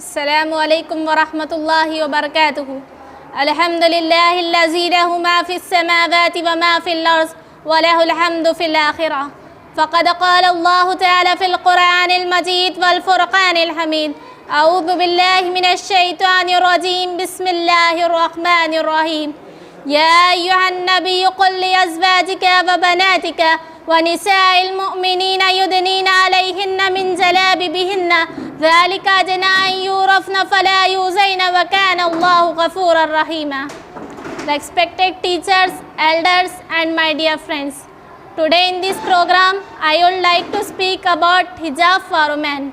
السلام عليكم ورحمة الله وبركاته. الحمد لله الذي له ما في السماوات وما في الأرض وله الحمد في الآخرة. فقد قال الله تعالى في القرآن المجيد والفرقان الحميد: أعوذ بالله من الشيطان الرجيم. بسم الله الرحمن الرحيم. يا أيها النبي قل لأزواجك وبناتك ونساء المؤمنين يدنين عليهن من جلابيبهن ذلك أدنى أن يعرفن فلا يؤذين وكان الله غفورا رحيما. Respected teachers, elders and my dear friends, today in this program I would like to speak about hijab for women.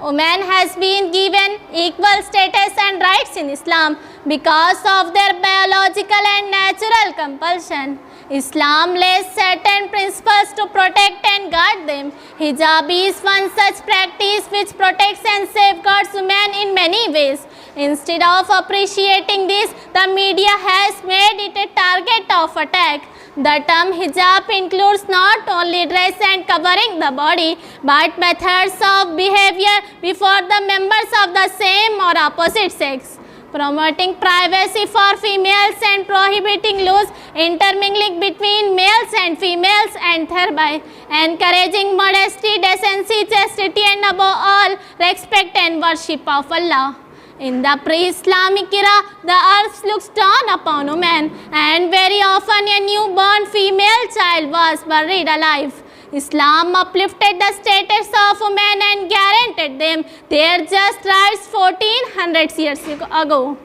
Women has been given equal status and rights in Islam because of their biological and natural compulsion. Islam lays certain principles to protect and guard them. Hijab is one such practice which protects and safeguards women in many ways. Instead of appreciating this, the media has made it a target of attack. The term hijab includes not only dress and covering the body, but methods of behavior before the members of the same or opposite sex, promoting privacy for females and prohibiting loose intermingling between males and females, and thereby encouraging modesty, decency, chastity, and above all, respect and worship of Allah. In the pre-Islamic era, the earth looks down upon women, and very often a newborn female child was buried alive. Islam uplifted the status of women and guaranteed them their just rights 1400 years ago.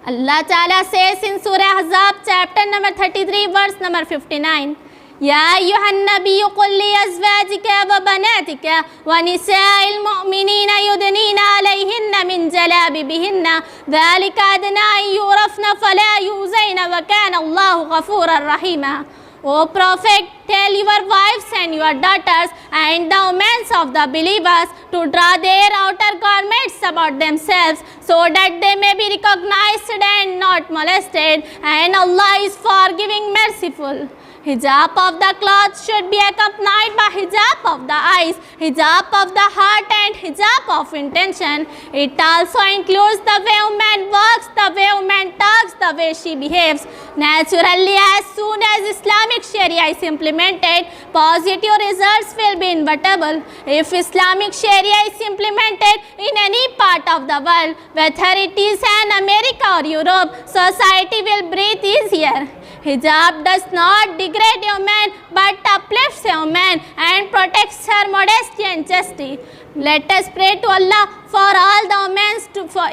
Allah Ta'ala says in Surah Ahzab chapter number 33 verse number 59, يا أيها النبي قل لأزواجك وبناتك ونساء المؤمنين يدنين عليهن من جلابيبهن ذلك أدنى أن يعرفن فلا يؤذين وكان الله غفورا رحيما. O Prophet, tell your wives and your daughters and the women of the believers to draw their outer garments about themselves so that they may be recognized and not molested, and Allah is forgiving, merciful. Hijab of the clothes should be accompanied by hijab of the eyes, hijab of the heart, and hijab of intention. It also includes the way woman walks, the way woman talks, the way she behaves. Naturally, as soon as Islamic Sharia is implemented, positive results will be inevitable. If Islamic Sharia is implemented in any part of the world, whether it is in America or Europe, society will breathe easier. Hijab does not degrade a woman but uplifts a woman and protects her modesty and chastity. Let us pray to Allah for all the women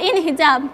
in hijab.